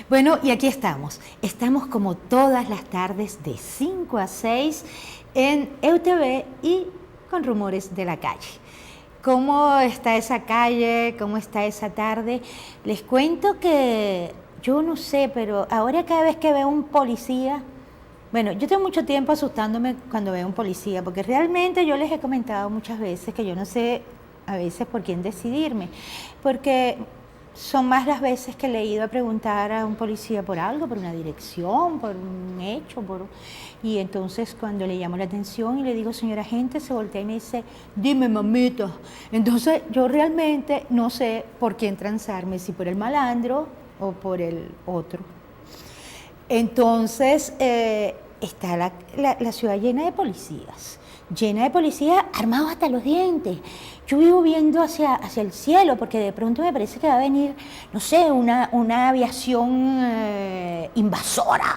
Bueno, y aquí estamos. Estamos como todas las tardes de 5 a 6 en EUTV y con Rumores de la Calle. ¿Cómo está esa calle? ¿Cómo está esa tarde? Les cuento que yo no sé, pero ahora cada vez que veo un policía, bueno, yo tengo mucho tiempo asustándome cuando veo un policía, porque realmente yo les he comentado muchas veces que yo no sé a veces por quién decidirme, porque son más las veces que le he ido a preguntar a un policía por algo, por una dirección, por un hecho, y entonces cuando le llamo la atención y le digo, señora agente, se voltea y me dice, dime mamita. Entonces yo realmente no sé por quién transarme, si por el malandro o por el otro. Entonces está la ciudad llena de policías armados hasta los dientes. Yo vivo viendo hacia el cielo porque de pronto me parece que va a venir, no sé, una aviación invasora,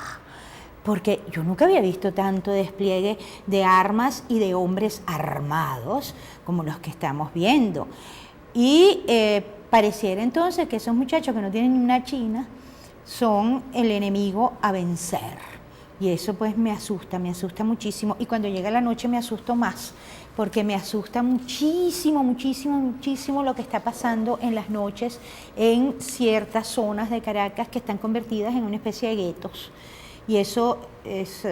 porque yo nunca había visto tanto despliegue de armas y de hombres armados como los que estamos viendo. Y pareciera entonces que esos muchachos que no tienen ni una china son el enemigo a vencer. Y eso pues me asusta muchísimo. Y cuando llega la noche me asusto más, porque me asusta muchísimo lo que está pasando en las noches en ciertas zonas de Caracas que están convertidas en una especie de guetos. Y eso es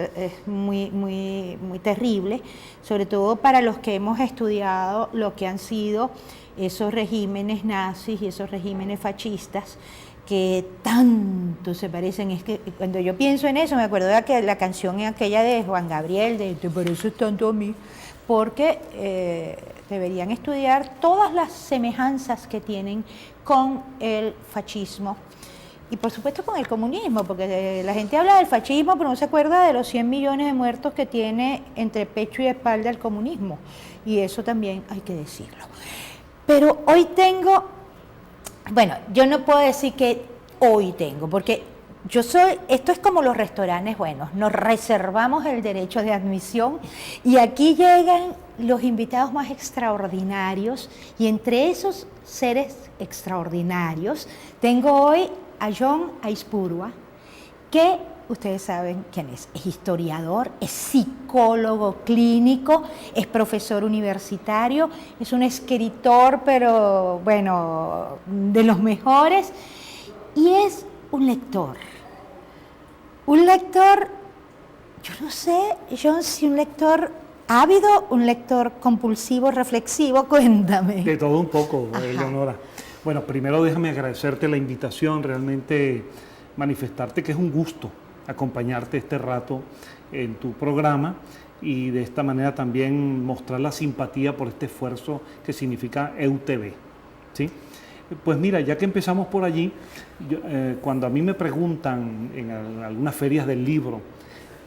muy terrible, sobre todo para los que hemos estudiado lo que han sido esos regímenes nazis y esos regímenes fascistas, que tanto se parecen. Es que cuando yo pienso en eso me acuerdo de la canción aquella de Juan Gabriel, de Te pareces tanto a mí, porque deberían estudiar todas las semejanzas que tienen con el fascismo y por supuesto con el comunismo, porque la gente habla del fascismo pero no se acuerda de los 100 millones de muertos que tiene entre pecho y espalda el comunismo, y eso también hay que decirlo. Pero hoy tengo... Bueno, yo no puedo decir que hoy tengo, porque esto es como los restaurantes buenos, nos reservamos el derecho de admisión y aquí llegan los invitados más extraordinarios, y entre esos seres extraordinarios tengo hoy a John Aispurua, que ustedes saben quién es historiador, es psicólogo clínico, es profesor universitario, es un escritor, pero bueno, de los mejores, y es un lector. Un lector, yo no sé, John, si un lector ávido, un lector compulsivo, reflexivo, cuéntame. De todo un poco, Eleonora. Bueno, primero déjame agradecerte la invitación, realmente manifestarte que es un gusto acompañarte este rato en tu programa y de esta manera también mostrar la simpatía por este esfuerzo que significa EUTV, ¿sí? Pues mira, ya que empezamos por allí, cuando a mí me preguntan en algunas ferias del libro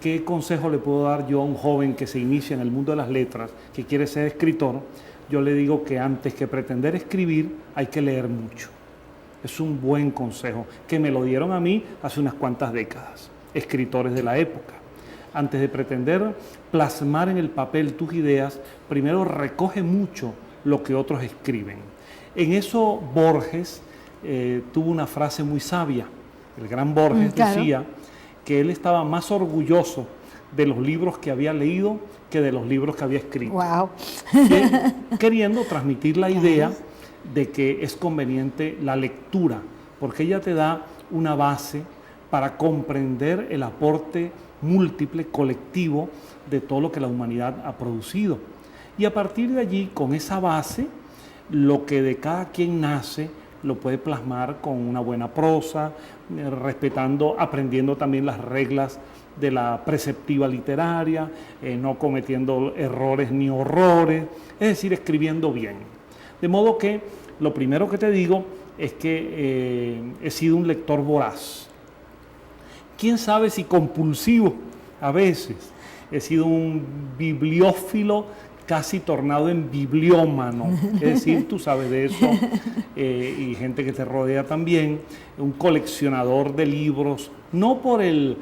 qué consejo le puedo dar yo a un joven que se inicia en el mundo de las letras, que quiere ser escritor, yo le digo que antes que pretender escribir hay que leer mucho. Es un buen consejo que me lo dieron a mí hace unas cuantas décadas, escritores de la época. Antes de pretender plasmar en el papel tus ideas, primero recoge mucho lo que otros escriben. En eso Borges tuvo una frase muy sabia. El gran Borges decía que él estaba más orgulloso de los libros que había leído que de los libros que había escrito. Wow. Queriendo transmitir la idea de que es conveniente la lectura, porque ella te da una base para comprender el aporte múltiple, colectivo, de todo lo que la humanidad ha producido. Y a partir de allí, con esa base, lo que de cada quien nace, lo puede plasmar con una buena prosa, respetando, aprendiendo también las reglas de la preceptiva literaria, no cometiendo errores ni horrores, es decir, escribiendo bien. De modo que lo primero que te digo es que he sido un lector voraz. ¿Quién sabe si compulsivo a veces? He sido un bibliófilo casi tornado en bibliómano, es decir, tú sabes de eso, y gente que te rodea también, un coleccionador de libros, no por el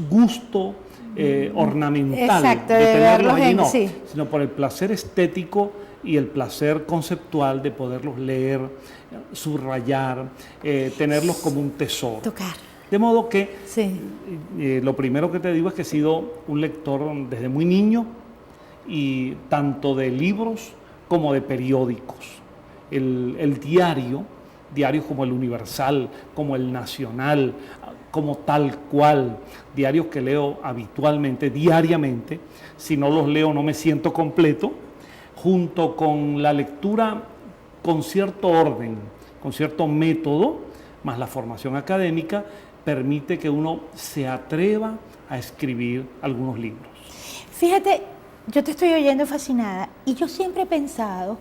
gusto ornamental. Exacto, de tenerlos allí, no, sí. sino por el placer estético y el placer conceptual de poderlos leer, subrayar, tenerlos como un tesoro. Tocar. De modo que Sí. lo primero que te digo es que he sido un lector desde muy niño, y tanto de libros como de periódicos. El diarios como el Universal, como el Nacional, como Tal Cual, diarios que leo habitualmente, diariamente. Si no los leo no me siento completo, junto con la lectura con cierto orden, con cierto método, más la formación académica, permite que uno se atreva a escribir algunos libros. Fíjate, yo te estoy oyendo fascinada y yo siempre he pensado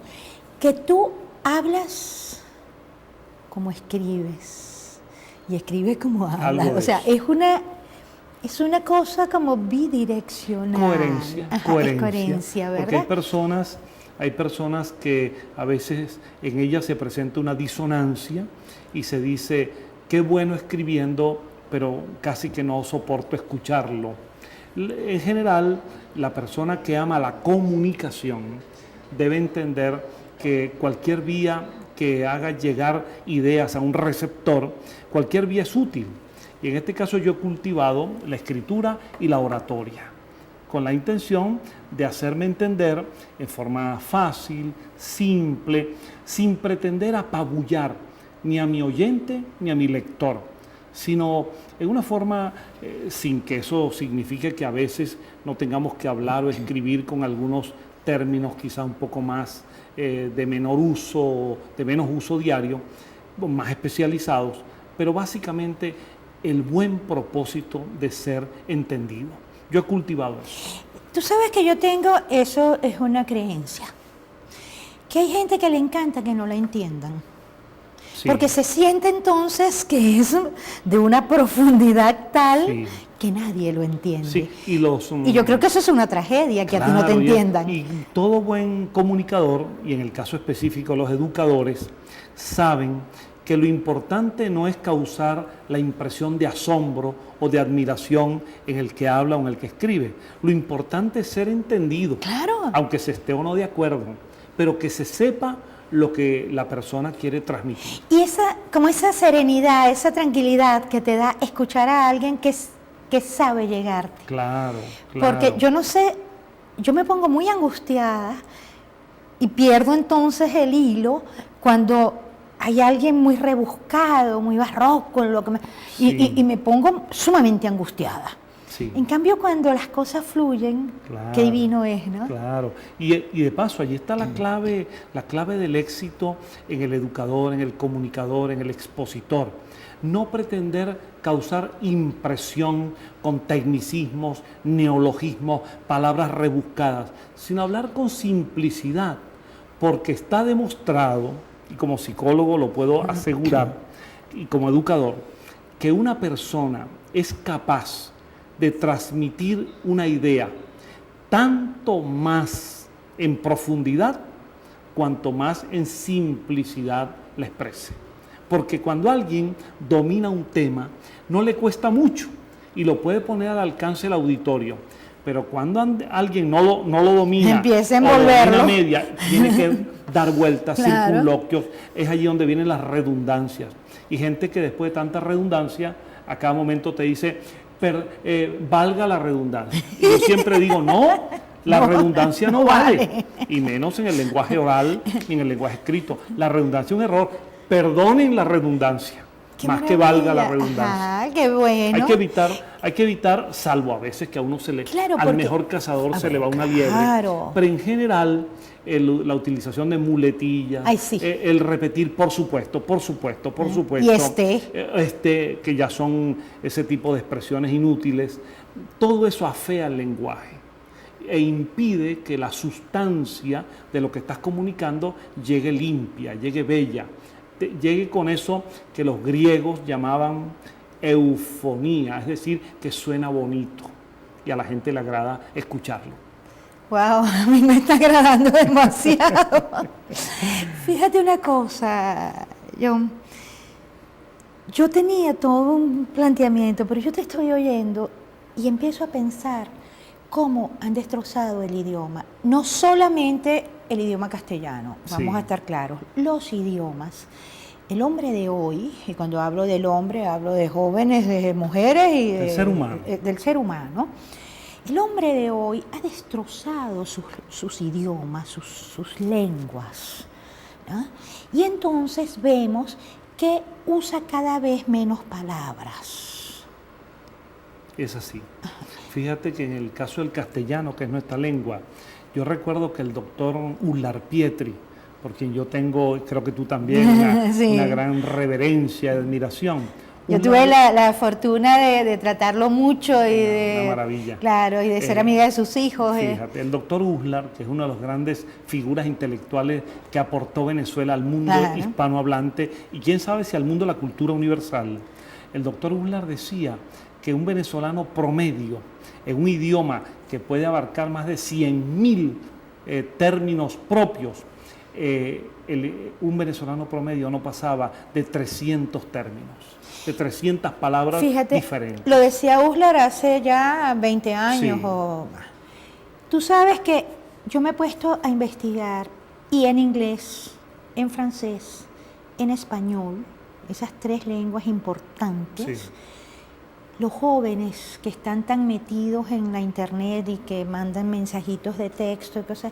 que tú hablas como escribes y escribes como hablas. O sea, es una cosa como bidireccional. Coherencia, Ajá, coherencia. Es coherencia, ¿verdad? Porque hay personas que a veces en ellas se presenta una disonancia y se dice, qué bueno escribiendo, pero casi que no soporto escucharlo. En general, la persona que ama la comunicación debe entender que cualquier vía que haga llegar ideas a un receptor, cualquier vía es útil. Y en este caso yo he cultivado la escritura y la oratoria, con la intención de hacerme entender en forma fácil, simple, sin pretender apabullar ni a mi oyente ni a mi lector, sino en una forma sin que eso signifique que a veces no tengamos que hablar o escribir con algunos términos quizá un poco más de menos uso diario, más especializados, pero básicamente el buen propósito de ser entendido. Yo he cultivado eso. Tú sabes que yo tengo, eso es una creencia, que hay gente que le encanta que no la entiendan. Sí. Porque se siente entonces que es de una profundidad tal que nadie lo entiende. Sí, y yo creo que eso es una tragedia, que claro, a ti no te entiendan. Y todo buen comunicador, y en el caso específico los educadores, saben que lo importante no es causar la impresión de asombro o de admiración en el que habla o en el que escribe. Lo importante es ser entendido, claro, aunque se esté o no de acuerdo, pero que se sepa lo que la persona quiere transmitir. Y esa serenidad, esa tranquilidad que te da escuchar a alguien que sabe llegarte. Claro. Porque yo no sé, yo me pongo muy angustiada y pierdo entonces el hilo cuando hay alguien muy rebuscado, muy barroco en lo que y me pongo sumamente angustiada. Sí. En cambio, cuando las cosas fluyen, qué divino es, ¿no? Claro. Y de paso, allí está la clave del éxito en el educador, en el comunicador, en el expositor. No pretender causar impresión con tecnicismos, neologismos, palabras rebuscadas, sino hablar con simplicidad, porque está demostrado, y como psicólogo lo puedo asegurar, y como educador, que una persona es capaz de transmitir una idea tanto más en profundidad cuanto más en simplicidad la exprese. Porque cuando alguien domina un tema, no le cuesta mucho y lo puede poner al alcance del auditorio. Pero cuando alguien no lo domina, empieza a envolverlo, domina media, tiene que dar vueltas, claro, circunloquios, es allí donde vienen las redundancias. Y gente que después de tanta redundancia, a cada momento te dice, valga la redundancia. Y yo siempre digo, no, la redundancia no vale. Y menos en el lenguaje oral y en el lenguaje escrito. La redundancia es un error. Perdonen la redundancia, qué más maravilla. Que valga la redundancia. Ajá, qué bueno. Hay que evitar, salvo a veces que a uno claro, al mejor cazador se le va una liebre. Claro. Pero en general, la utilización de muletillas, sí, el repetir por supuesto. Y que ya son ese tipo de expresiones inútiles, todo eso afea el lenguaje e impide que la sustancia de lo que estás comunicando llegue limpia, llegue bella, llegue con eso que los griegos llamaban eufonía, es decir, que suena bonito y a la gente le agrada escucharlo. Wow, a mí me está agradando demasiado. Fíjate una cosa, John. Yo tenía todo un planteamiento, pero yo te estoy oyendo y empiezo a pensar cómo han destrozado el idioma. No solamente el idioma castellano, vamos a estar claros, los idiomas. El hombre de hoy, y cuando hablo del hombre, hablo de jóvenes, de mujeres y del ser humano. Del ser humano. El hombre de hoy ha destrozado sus idiomas, sus lenguas, ¿no? Y entonces vemos que usa cada vez menos palabras. Es así. Fíjate que en el caso del castellano, que es nuestra lengua, yo recuerdo que el doctor Uslar Pietri, por quien yo tengo, creo que tú también, una gran reverencia y admiración. Yo tuve la fortuna de tratarlo mucho y una maravilla. Claro, y de ser amiga de sus hijos. Fíjate, el doctor Uslar, que es una de las grandes figuras intelectuales que aportó Venezuela al mundo hispanohablante, y quién sabe si al mundo de la cultura universal. El doctor Uslar decía que un venezolano promedio, en un idioma que puede abarcar más de 100.000 términos propios, un venezolano promedio no pasaba de 300 términos, de 300 palabras diferentes. Lo decía Uslar hace ya 20 años o más. Tú sabes que yo me he puesto a investigar y en inglés, en francés, en español, esas 3 lenguas importantes. Los jóvenes que están tan metidos en la internet y que mandan mensajitos de texto y cosas,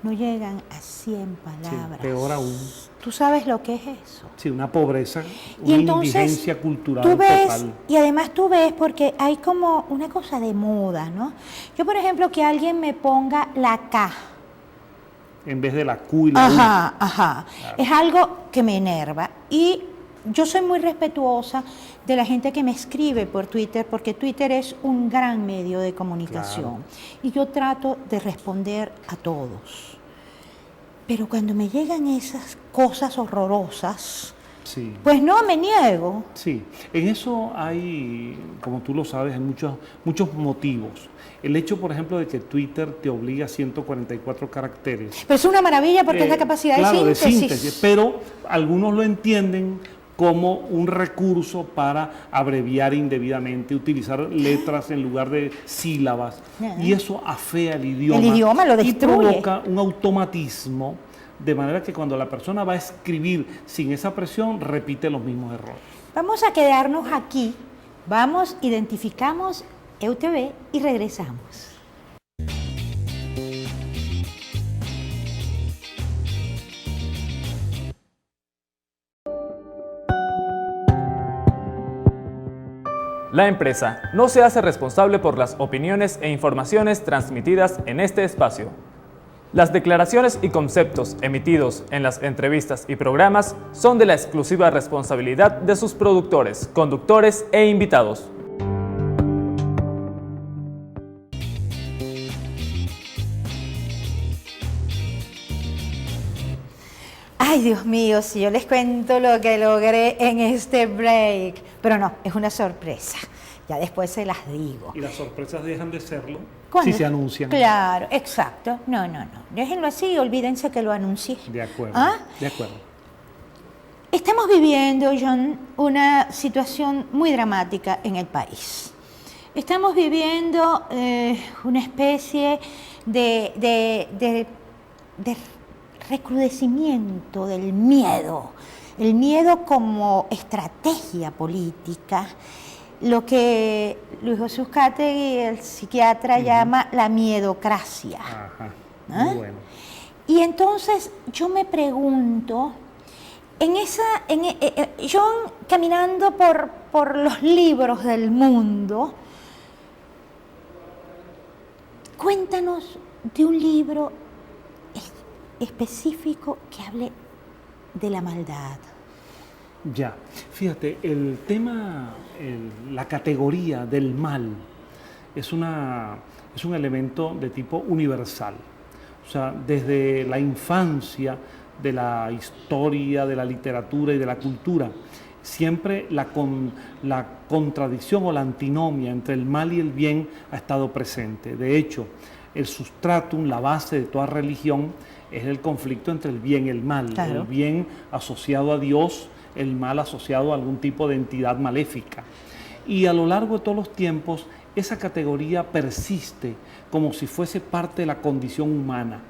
no llegan a 100 palabras. Peor aún. ¿Tú sabes lo que es eso? Sí, una pobreza, una indigencia cultural total. Y además tú ves, porque hay como una cosa de moda, ¿no? Yo, por ejemplo, que alguien me ponga la K. En vez de la Q y la U. Claro. Es algo que me enerva. Y yo soy muy respetuosa de la gente que me escribe por Twitter, porque Twitter es un gran medio de comunicación. Y yo trato de responder a todos. Pero cuando me llegan esas cosas horrorosas, pues no, me niego. Sí, en eso hay, como tú lo sabes, hay muchos motivos. El hecho, por ejemplo, de que Twitter te obliga a 144 caracteres. Pero es una maravilla porque es la capacidad de síntesis. Pero algunos lo entienden como un recurso para abreviar indebidamente, utilizar letras en lugar de sílabas. Y eso afea el idioma. El idioma lo destruye. Y provoca un automatismo, de manera que cuando la persona va a escribir sin esa presión, repite los mismos errores. Vamos a quedarnos aquí, identificamos EUTV y regresamos. La empresa no se hace responsable por las opiniones e informaciones transmitidas en este espacio. Las declaraciones y conceptos emitidos en las entrevistas y programas son de la exclusiva responsabilidad de sus productores, conductores e invitados. Ay, Dios mío, si yo les cuento lo que logré en este break. Pero no, es una sorpresa. Ya después se las digo. ¿Y las sorpresas dejan de serlo si se anuncian? Claro, exacto. No. Déjenlo así, olvídense que lo anuncié. De acuerdo, de acuerdo. Estamos viviendo, John, una situación muy dramática en el país. Estamos viviendo una especie de recrudecimiento del miedo, el miedo como estrategia política, lo que Luis José Uzcategui, el psiquiatra, llama la miedocracia. Muy bueno. Y entonces yo me pregunto, John, caminando por los libros del mundo, cuéntanos de un libro específico que hable de la maldad. Ya, fíjate, el tema, la categoría del mal es un elemento de tipo universal. O sea, desde la infancia de la historia, de la literatura y de la cultura, siempre la contradicción o la antinomia entre el mal y el bien ha estado presente. De hecho, el sustratum, la base de toda religión, es el conflicto entre el bien y el mal. Claro. El bien asociado a Dios, el mal asociado a algún tipo de entidad maléfica. Y a lo largo de todos los tiempos, esa categoría persiste como si fuese parte de la condición humana.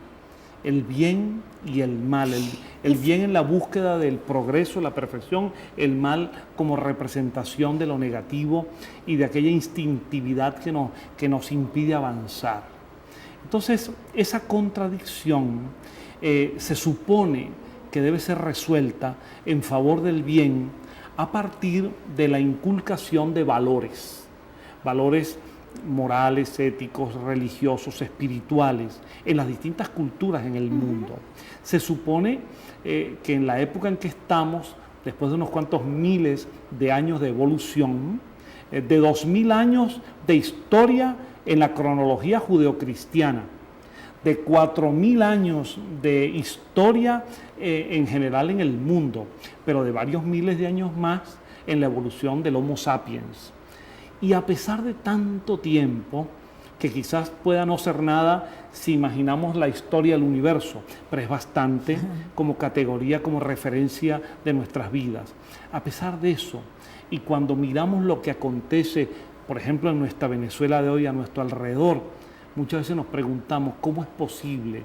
El bien y el mal, el bien en la búsqueda del progreso, la perfección, el mal como representación de lo negativo y de aquella instintividad que nos impide avanzar. Entonces, esa contradicción se supone que debe ser resuelta en favor del bien a partir de la inculcación de valores morales, éticos, religiosos, espirituales, en las distintas culturas en el mundo. Se supone que en la época en que estamos, después de unos cuantos miles de años de evolución, de 2000 años de historia en la cronología judeocristiana, de 4000 años de historia en general en el mundo, pero de varios miles de años más en la evolución del Homo sapiens. Y a pesar de tanto tiempo, que quizás pueda no ser nada si imaginamos la historia del universo, pero es bastante como categoría, como referencia de nuestras vidas. A pesar de eso, y cuando miramos lo que acontece, por ejemplo, en nuestra Venezuela de hoy, a nuestro alrededor, muchas veces nos preguntamos cómo es posible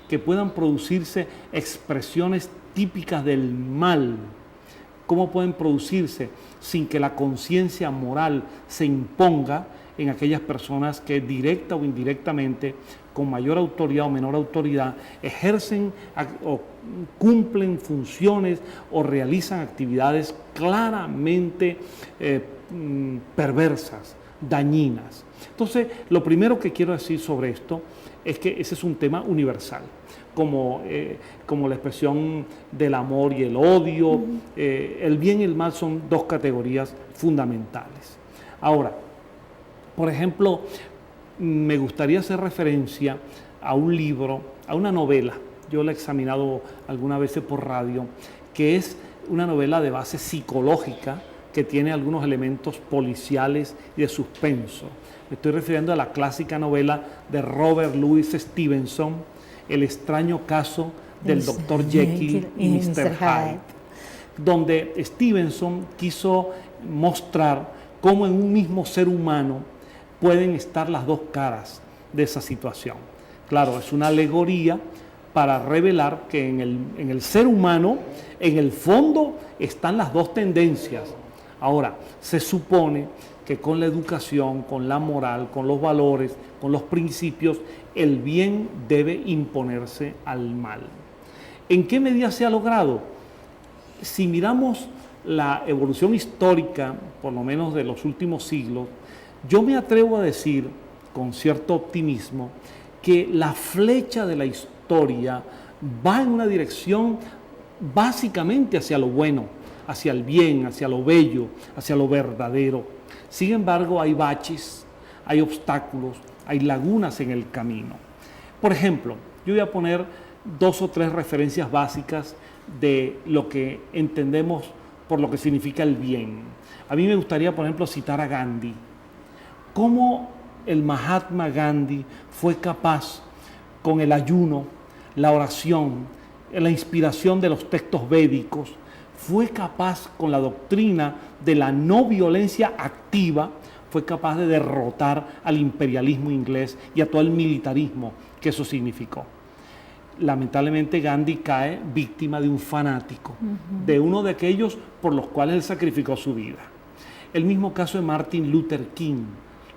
que puedan producirse expresiones típicas del mal. ¿Cómo pueden producirse sin que la conciencia moral se imponga en aquellas personas que directa o indirectamente, con mayor autoridad o menor autoridad, ejercen o cumplen funciones o realizan actividades claramente perversas, dañinas? Entonces, lo primero que quiero decir sobre esto es que ese es un tema universal. Como la expresión del amor y el odio, el bien y el mal son dos categorías fundamentales. Ahora, por ejemplo, me gustaría hacer referencia a un libro, a una novela, yo la he examinado algunas veces por radio, que es una novela de base psicológica que tiene algunos elementos policiales y de suspenso. Me estoy refiriendo a la clásica novela de Robert Louis Stevenson, El extraño caso del Dr. Jekyll y Mr. Hyde, donde Stevenson quiso mostrar cómo en un mismo ser humano pueden estar las dos caras de esa situación. Claro, es una alegoría para revelar que en el ser humano, en el fondo, están las dos tendencias. Ahora, se supone que con la educación, con la moral, con los valores, con los principios, el bien debe imponerse al mal. ¿En qué medida se ha logrado? Si miramos la evolución histórica, por lo menos de los últimos siglos, yo me atrevo a decir, con cierto optimismo, que la flecha de la historia va en una dirección básicamente hacia lo bueno, hacia el bien, hacia lo bello, hacia lo verdadero. Sin embargo, hay baches, hay obstáculos, hay lagunas en el camino. Por ejemplo, yo voy a poner 2 o 3 referencias básicas de lo que entendemos por lo que significa el bien. A mí me gustaría, por ejemplo, citar a Gandhi. Cómo el Mahatma Gandhi fue capaz, con el ayuno, la oración, la inspiración de los textos védicos, fue capaz con la doctrina de la no violencia activa, fue capaz de derrotar al imperialismo inglés y a todo el militarismo que eso significó. Lamentablemente Gandhi cae víctima de un fanático, de uno de aquellos por los cuales él sacrificó su vida. El mismo caso de Martin Luther King,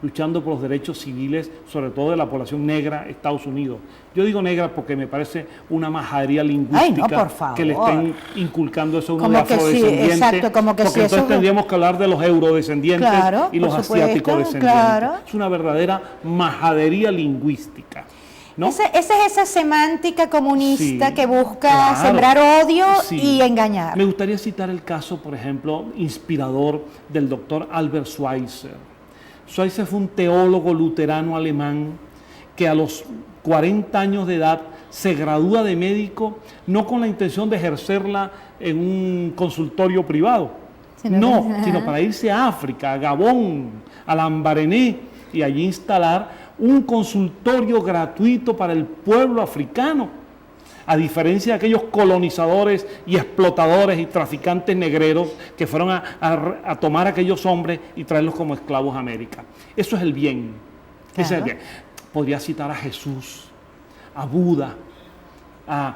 luchando por los derechos civiles, sobre todo de la población negra de Estados Unidos. Yo digo negra porque me parece una majadería lingüística que le estén inculcando eso a uno de afrodescendientes. Sí, exacto, como que porque entonces tendríamos que hablar de los eurodescendientes, claro, y los asiáticos descendientes. Claro. Es una verdadera majadería lingüística, ¿no? Esa es esa semántica comunista, sí, que busca sembrar odio, sí, y engañar. Me gustaría citar el caso, por ejemplo, inspirador del doctor Albert Schweitzer. Schweitzer fue un teólogo luterano alemán que a los 40 años de edad se gradúa de médico, no con la intención de ejercerla en un consultorio privado, sino para irse a África, a Gabón, a Lambaréné, y allí instalar un consultorio gratuito para el pueblo africano. A diferencia de aquellos colonizadores y explotadores y traficantes negreros que fueron a tomar a aquellos hombres y traerlos como esclavos a América. Eso es el bien. Ese es el bien. Podría citar a Jesús, a Buda, a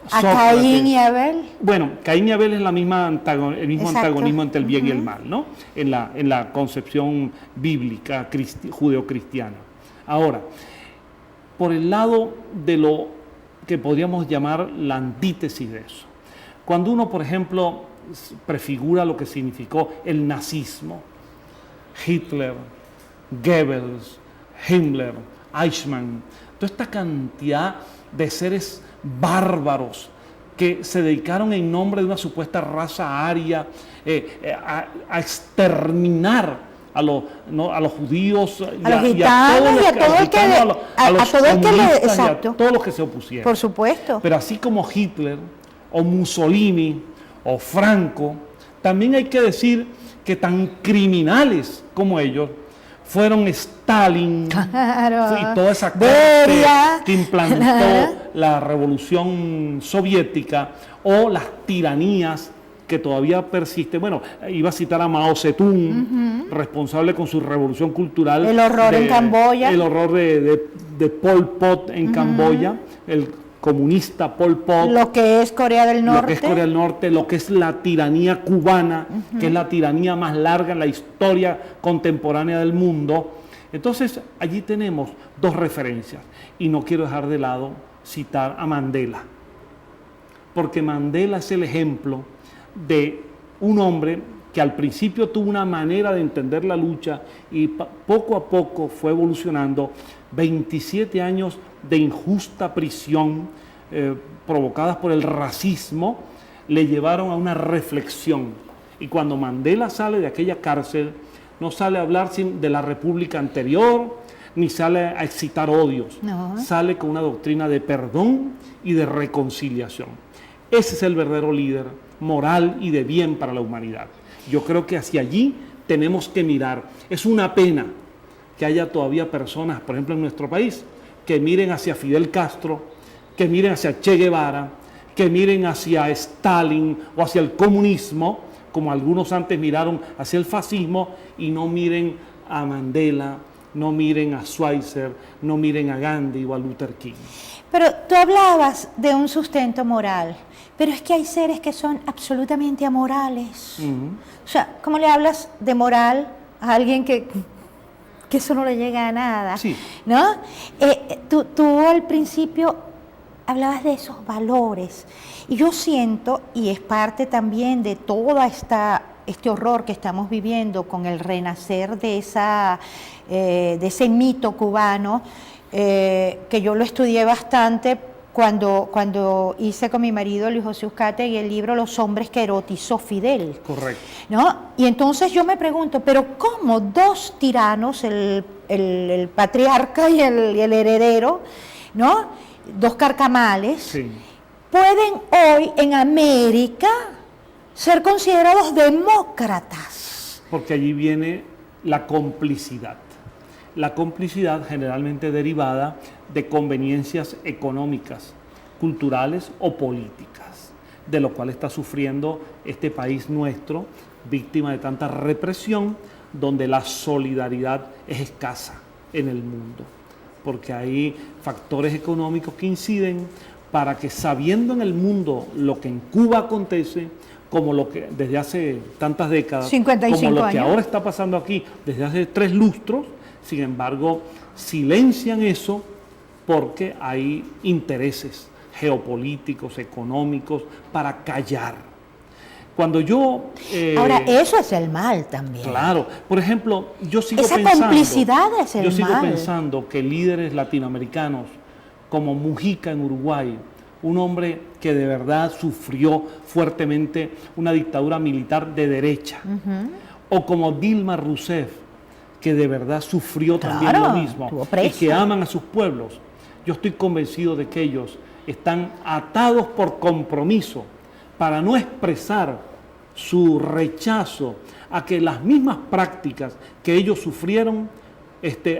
Sócrates. Caín y Abel. Bueno, Caín y Abel es el mismo Exacto. antagonismo entre el bien y el mal, ¿no? En la concepción bíblica judeocristiana. Ahora, por el lado de lo que podríamos llamar la antítesis de eso. Cuando uno, por ejemplo, prefigura lo que significó el nazismo, Hitler, Goebbels, Himmler, Eichmann, toda esta cantidad de seres bárbaros que se dedicaron en nombre de una supuesta raza aria a exterminar a los judíos, a los gitanos y a todo el que a todos los que se opusieron. Por supuesto. Pero así como Hitler o Mussolini o Franco, también hay que decir que tan criminales como ellos fueron Stalin, claro, y toda esa corte que implantó la revolución soviética, o las tiranías que todavía persisten. Bueno, iba a citar a Mao Zedong, responsable con su revolución cultural. El horror en Camboya. El horror de Pol Pot en Camboya, el comunista Pol Pot. Lo que es Corea del Norte. Lo que es Corea del Norte, lo que es la tiranía cubana, que es la tiranía más larga en la historia contemporánea del mundo. Entonces, allí tenemos dos referencias. Y no quiero dejar de lado citar a Mandela. Porque Mandela es el ejemplo de un hombre que al principio tuvo una manera de entender la lucha y poco a poco fue evolucionando. 27 años de injusta prisión provocadas por el racismo le llevaron a una reflexión. Y cuando Mandela sale de aquella cárcel, no sale a hablar de la república anterior, ni sale a excitar odios. No. Sale con una doctrina de perdón y de reconciliación. Ese es el verdadero líder moral y de bien para la humanidad. Yo creo que hacia allí tenemos que mirar. Es una pena que haya todavía personas, por ejemplo en nuestro país, que miren hacia Fidel Castro, que miren hacia Che Guevara, que miren hacia Stalin o hacia el comunismo, como algunos antes miraron hacia el fascismo, y no miren a Mandela, no miren a Schweitzer, no miren a Gandhi o a Luther King. Pero tú hablabas de un sustento moral, pero es que hay seres que son absolutamente amorales. O sea, ¿cómo le hablas de moral a alguien que eso no le llega a nada? Sí. ¿No? Tú al principio hablabas de esos valores, y yo siento, y es parte también de toda este horror que estamos viviendo con el renacer de ese mito cubano, que yo lo estudié bastante cuando hice con mi marido Luis José Uzcategui el libro Los hombres que erotizó Fidel. Correcto. ¿No? Y entonces yo me pregunto, ¿pero cómo dos tiranos, el patriarca y el heredero, ¿no? Dos carcamales, sí, pueden hoy en América ser considerados demócratas? Porque allí viene la complicidad. La complicidad generalmente derivada de conveniencias económicas, culturales o políticas, de lo cual está sufriendo este país nuestro, víctima de tanta represión, donde la solidaridad es escasa en el mundo, porque hay factores económicos que inciden para que, sabiendo en el mundo lo que en Cuba acontece, como lo que desde hace tantas décadas, 55 como lo que años. ahora está pasando aquí desde hace 3 lustros, sin embargo, silencian eso porque hay intereses geopolíticos, económicos, para callar. Cuando yo... Ahora, eso es el mal también. Claro. Por ejemplo, yo sigo esa pensando... complicidad es el mal. Yo sigo pensando que líderes latinoamericanos, como Mujica en Uruguay, un hombre que de verdad sufrió fuertemente una dictadura militar de derecha, o como Dilma Rousseff, que de verdad sufrió también lo mismo, y que aman a sus pueblos. Yo estoy convencido de que ellos están atados por compromiso para no expresar su rechazo a que las mismas prácticas que ellos sufrieron,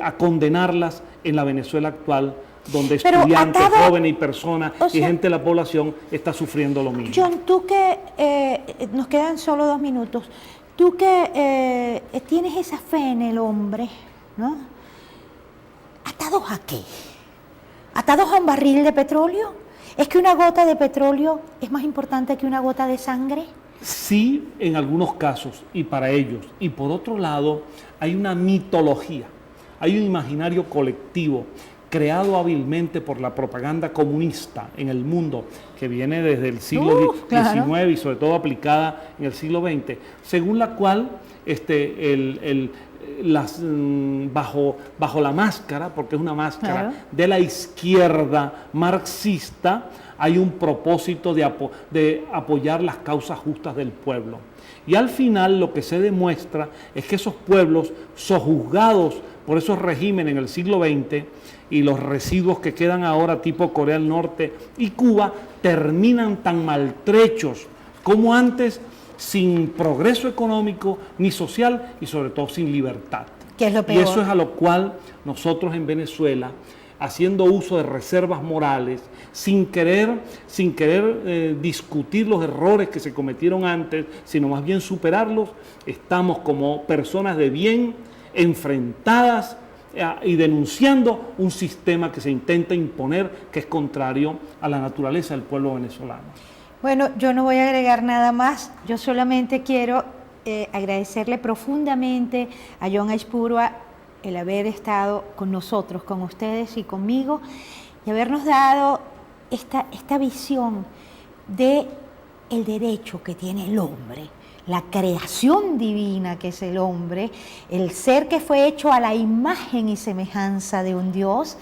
a condenarlas en la Venezuela actual donde Pero estudiantes, atado, jóvenes y personas o y sea, gente de la población está sufriendo lo mismo. John, tú que nos quedan solo 2 minutos, tú que tienes esa fe en el hombre, ¿no? ¿Atados a qué? ¿Atados a un barril de petróleo? ¿Es que una gota de petróleo es más importante que una gota de sangre? Sí, en algunos casos, y para ellos. Y por otro lado, hay una mitología, hay un imaginario colectivo creado hábilmente por la propaganda comunista en el mundo, que viene desde el siglo XIX y sobre todo aplicada en el siglo XX, según la cual bajo la máscara, porque es una máscara de la izquierda marxista, hay un propósito de apoyar las causas justas del pueblo. Y al final lo que se demuestra es que esos pueblos sojuzgados por esos regímenes en el siglo XX y los residuos que quedan ahora tipo Corea del Norte y Cuba terminan tan maltrechos como antes, sin progreso económico ni social y sobre todo sin libertad. ¿Qué es lo peor? Y eso es a lo cual nosotros en Venezuela, haciendo uso de reservas morales, sin querer discutir los errores que se cometieron antes, sino más bien superarlos, estamos como personas de bien enfrentadas y denunciando un sistema que se intenta imponer, que es contrario a la naturaleza del pueblo venezolano. Bueno, yo no voy a agregar nada más, yo solamente quiero agradecerle profundamente a John Aizpurua el haber estado con nosotros, con ustedes y conmigo, y habernos dado esta visión de el derecho que tiene el hombre, la creación divina que es el hombre, el ser que fue hecho a la imagen y semejanza de un Dios,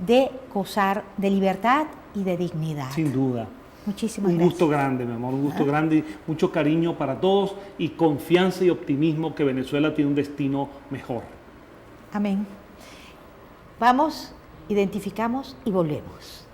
de gozar de libertad y de dignidad. Sin duda. Muchísimas gracias. Un gusto grande, mi amor, un gusto grande, mucho cariño para todos y confianza y optimismo que Venezuela tiene un destino mejor. Amén. Vamos, identificamos y volvemos.